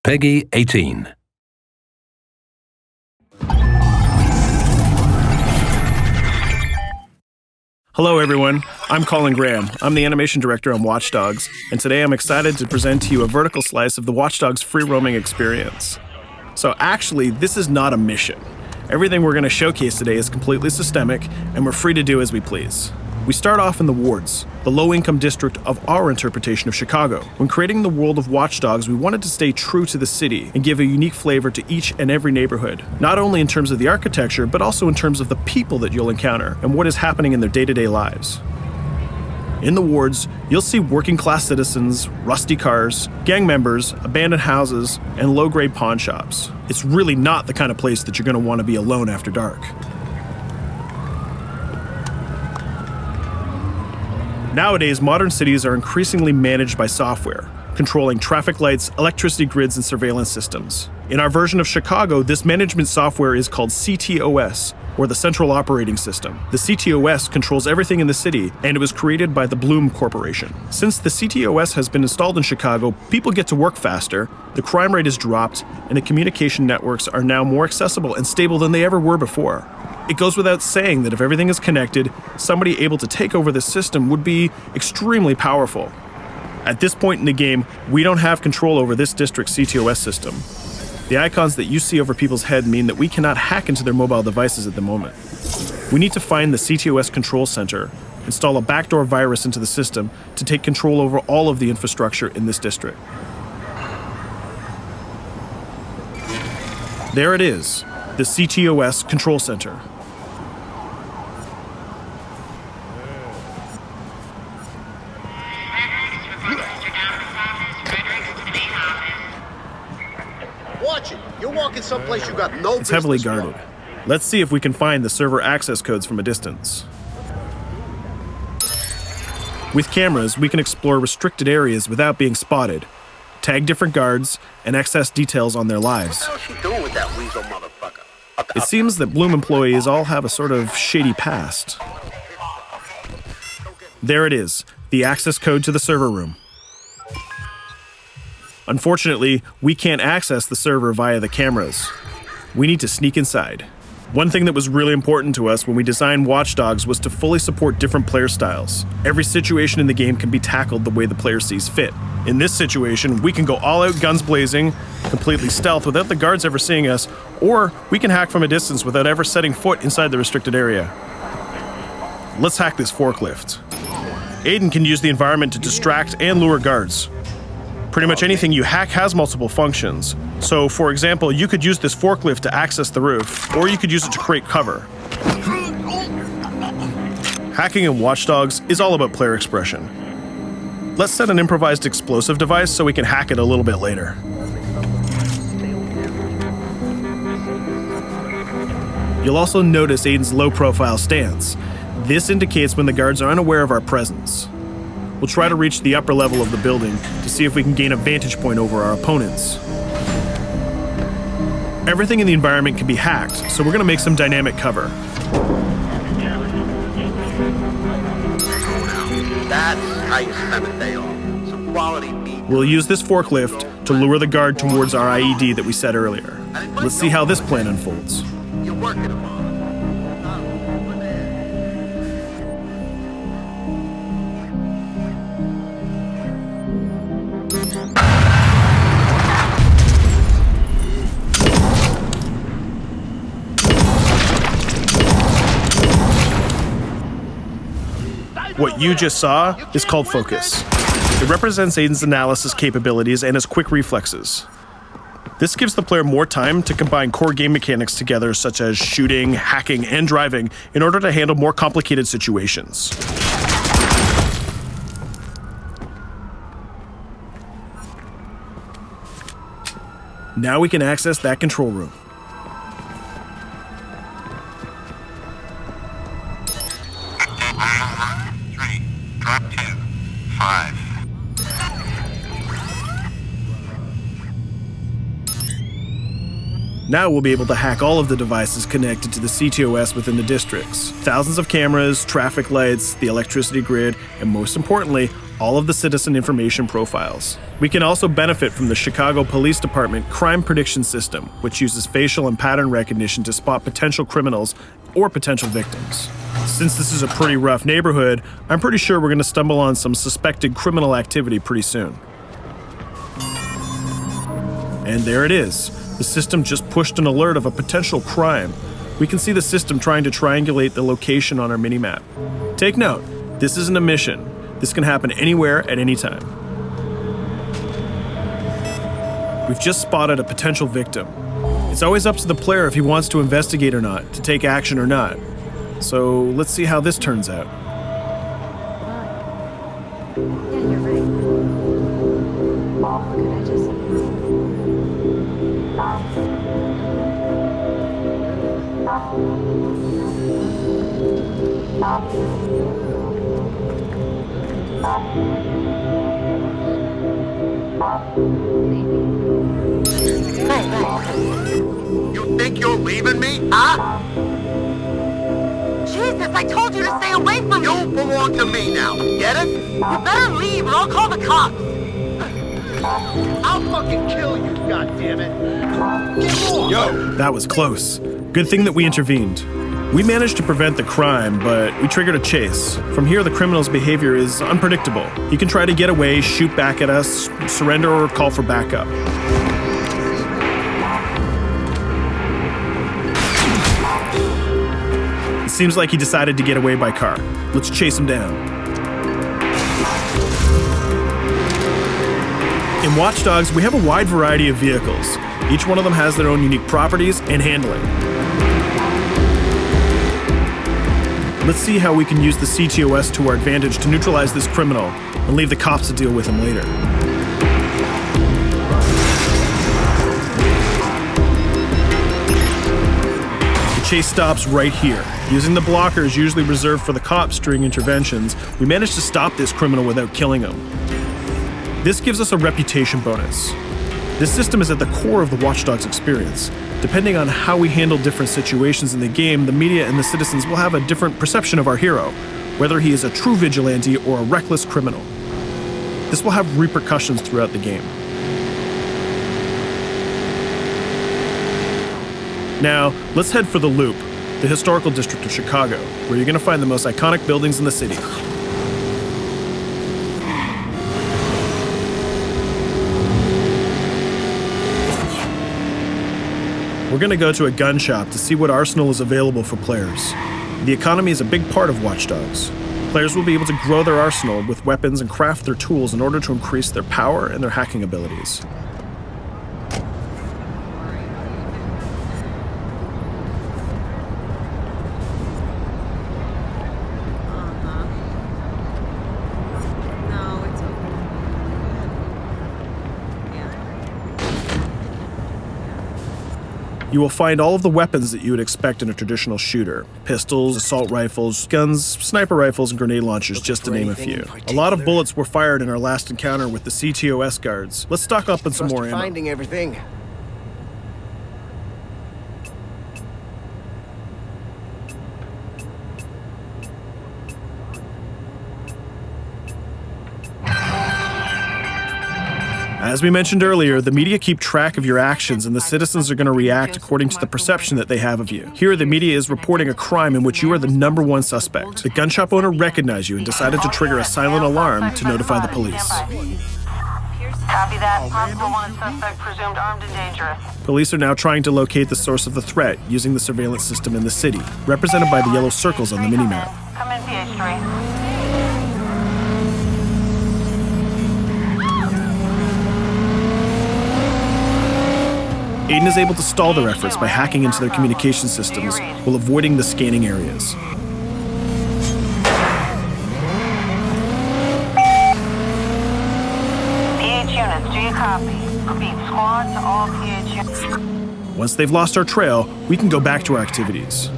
Peggy 18. Hello everyone, I'm Colin Graham. I'm the animation director on Watch Dogs, and today I'm excited to present to you a vertical slice of the Watch Dogs free roaming experience. So actually, this is not a mission. Everything we're going to showcase today is completely systemic, and we're free to do as we please. We start off in the wards, the low-income district of our interpretation of Chicago. When creating the world of Watch Dogs, we wanted to stay true to the city and give a unique flavor to each and every neighborhood, not only in terms of the architecture, but also in terms of the people that you'll encounter and what is happening in their day-to-day lives. In the wards, you'll see working-class citizens, rusty cars, gang members, abandoned houses, and low-grade pawn shops. It's really not the kind of place that you're going to want to be alone after dark. Nowadays, modern cities are increasingly managed by software, controlling traffic lights, electricity grids, and surveillance systems. In our version of Chicago, this management software is called CTOS, or the Central Operating System. The CTOS controls everything in the city, and it was created by the Bloom Corporation. Since the CTOS has been installed in Chicago, people get to work faster, the crime rate has dropped, and the communication networks are now more accessible and stable than they ever were before. It goes without saying that if everything is connected, somebody able to take over the system would be extremely powerful. At this point in the game, we don't have control over this district's CTOS system. The icons that you see over people's head mean that we cannot hack into their mobile devices at the moment. We need to find the CTOS control center, install a backdoor virus into the system to take control over all of the infrastructure in this district. There it is, the CTOS control center. Watch it. You're walking someplace you got no business. It's heavily guarded. Let's see if we can find the server access codes from a distance. With cameras, we can explore restricted areas without being spotted, tag different guards, and access details on their lives. What the hell is she doing with that weasel motherfucker? It seems that Bloom employees all have a sort of shady past. There it is, the access code to the server room. Unfortunately, we can't access the server via the cameras. We need to sneak inside. One thing that was really important to us when we designed Watch Dogs was to fully support different player styles. Every situation in the game can be tackled the way the player sees fit. In this situation, we can go all out guns blazing, completely stealth without the guards ever seeing us, or we can hack from a distance without ever setting foot inside the restricted area. Let's hack this forklift. Aiden can use the environment to distract and lure guards. Pretty much anything you hack has multiple functions. So, for example, you could use this forklift to access the roof, or you could use it to create cover. Hacking in Watch Dogs is all about player expression. Let's set an improvised explosive device so we can hack it a little bit later. You'll also notice Aiden's low-profile stance. This indicates when the guards are unaware of our presence. We'll try to reach the upper level of the building to see if we can gain a vantage point over our opponents. Everything in the environment can be hacked, so we're going to make some dynamic cover. That's how you spend a day off. Some quality meat. We'll use this forklift to lure the guard towards our IED that we set earlier. Let's see how this plan unfolds. You're working them on. What you just saw is called focus. It represents Aiden's analysis capabilities and his quick reflexes. This gives the player more time to combine core game mechanics together, such as shooting, hacking, and driving, in order to handle more complicated situations. Now we can access that control room. Drop 2, 5. Now we'll be able to hack all of the devices connected to the CTOS within the districts. Thousands of cameras, traffic lights, the electricity grid, and most importantly, all of the citizen information profiles. We can also benefit from the Chicago Police Department Crime Prediction System, which uses facial and pattern recognition to spot potential criminals or potential victims. Since this is a pretty rough neighborhood, I'm pretty sure we're going to stumble on some suspected criminal activity pretty soon. And there it is. The system just pushed an alert of a potential crime. We can see the system trying to triangulate the location on our minimap. Take note, this isn't a mission. This can happen anywhere at any time. We've just spotted a potential victim. It's always up to the player if he wants to investigate or not, to take action or not. So let's see how this turns out. Yeah, you're right. Could I just... You think you're leaving me? Huh? Jesus, I told you to stay away from me! You belong to me now. Get it? You better leave or I'll call the cops! I'll fucking kill you, goddammit! Get off! Yo, that was close. Good thing that we intervened. We managed to prevent the crime, but we triggered a chase. From here, the criminal's behavior is unpredictable. He can try to get away, shoot back at us, surrender, or call for backup. It seems like he decided to get away by car. Let's chase him down. In Watch Dogs, we have a wide variety of vehicles. Each one of them has their own unique properties and handling. Let's see how we can use the CTOS to our advantage to neutralize this criminal and leave the cops to deal with him later. The chase stops right here. Using the blockers usually reserved for the cops during interventions, we managed to stop this criminal without killing him. This gives us a reputation bonus. This system is at the core of the Watch Dogs experience. Depending on how we handle different situations in the game, the media and the citizens will have a different perception of our hero, whether he is a true vigilante or a reckless criminal. This will have repercussions throughout the game. Now, let's head for the Loop, the historical district of Chicago, where you're going to find the most iconic buildings in the city. We're going to go to a gun shop to see what arsenal is available for players. The economy is a big part of Watch Dogs. Players will be able to grow their arsenal with weapons and craft their tools in order to increase their power and their hacking abilities. No, it's okay. You will find all of the weapons that you would expect in a traditional shooter. Pistols, assault rifles, guns, sniper rifles, and grenade launchers, just to name a few. A lot of bullets were fired in our last encounter with the CTOS guards. Let's stock up on some more ammo. Finding everything. As we mentioned earlier, the media keep track of your actions and the citizens are going to react according to the perception that they have of you. Here, the media is reporting a crime in which you are the #1 suspect. The gun shop owner recognized you and decided to trigger a silent alarm to notify the police. Copy that. Possible wanted suspect presumed armed and dangerous. Police are now trying to locate the source of the threat using the surveillance system in the city, represented by the yellow circles on the minimap. Come in, PH3. Aiden is able to stall their efforts by hacking into their communication systems while avoiding the scanning areas. PH units, do you copy? Repeat, squad to all PH units. Once they've lost our trail, we can go back to our activities.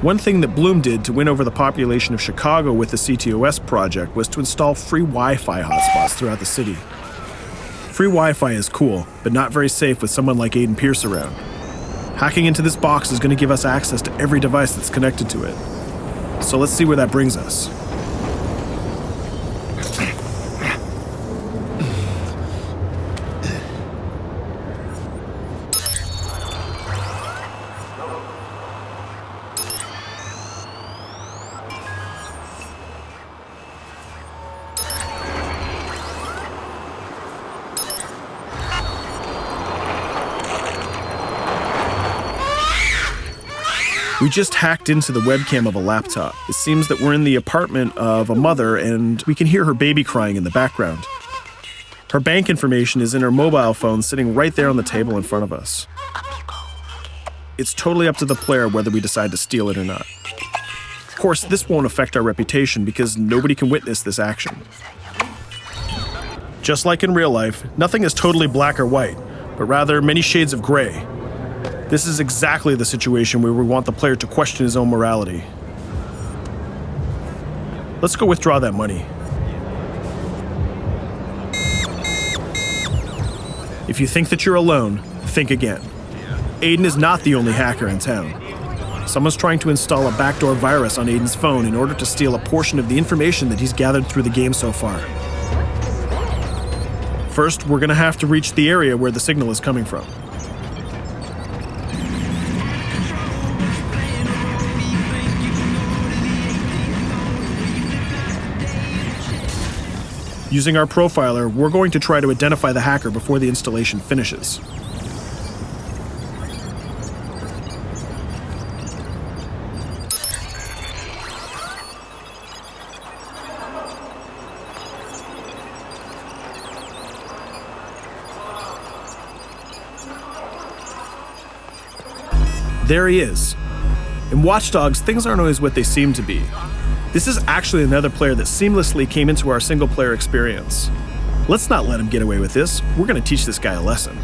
One thing that Bloom did to win over the population of Chicago with the CTOS project was to install free Wi-Fi hotspots throughout the city. Free Wi-Fi is cool, but not very safe with someone like Aiden Pierce around. Hacking into this box is going to give us access to every device that's connected to it. So let's see where that brings us. We just hacked into the webcam of a laptop. It seems that we're in the apartment of a mother and we can hear her baby crying in the background. Her bank information is in her mobile phone sitting right there on the table in front of us. It's totally up to the player whether we decide to steal it or not. Of course, this won't affect our reputation because nobody can witness this action. Just like in real life, nothing is totally black or white, but rather many shades of gray. This is exactly the situation where we want the player to question his own morality. Let's go withdraw that money. If you think that you're alone, think again. Aiden is not the only hacker in town. Someone's trying to install a backdoor virus on Aiden's phone in order to steal a portion of the information that he's gathered through the game so far. First, we're gonna have to reach the area where the signal is coming from. Using our profiler, we're going to try to identify the hacker before the installation finishes. There he is. In Watch Dogs, things aren't always what they seem to be. This is actually another player that seamlessly came into our single-player experience. Let's not let him get away with this. We're going to teach this guy a lesson.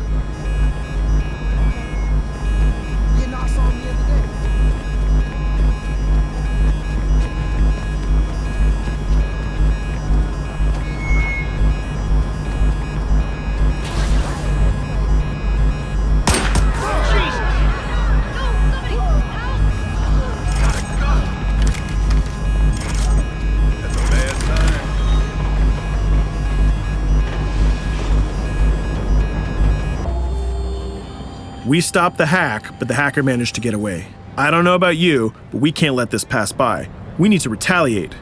We stopped the hack, but the hacker managed to get away. I don't know about you, but we can't let this pass by. We need to retaliate.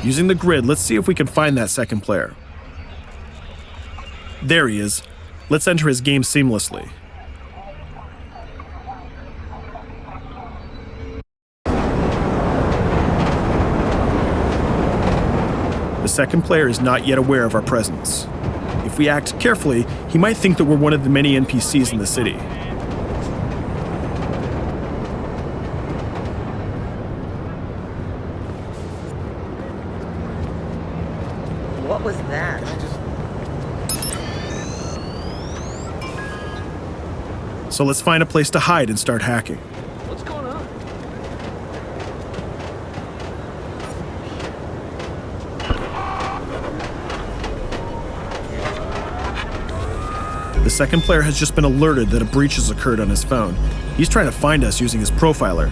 Using the grid, let's see if we can find that second player. There he is. Let's enter his game seamlessly. The second player is not yet aware of our presence. If we act carefully, he might think that we're one of the many NPCs in the city. What was that? So let's find a place to hide and start hacking. What's going on? The second player has just been alerted that a breach has occurred on his phone. He's trying to find us using his profiler.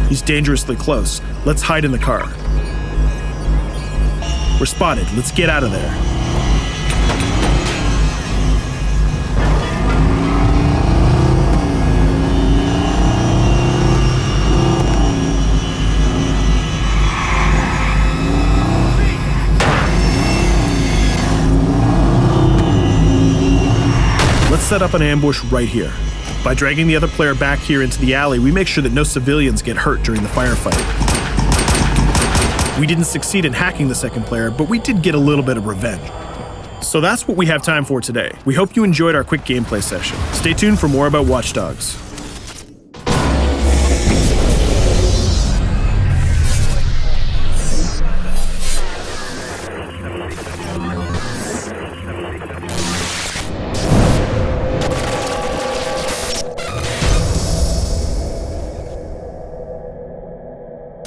He's dangerously close. Let's hide in the car. We're spotted. Let's get out of there. Let's set up an ambush right here. By dragging the other player back here into the alley, we make sure that no civilians get hurt during the firefight. We didn't succeed in hacking the second player, but we did get a little bit of revenge. So that's what we have time for today. We hope you enjoyed our quick gameplay session. Stay tuned for more about Watch Dogs.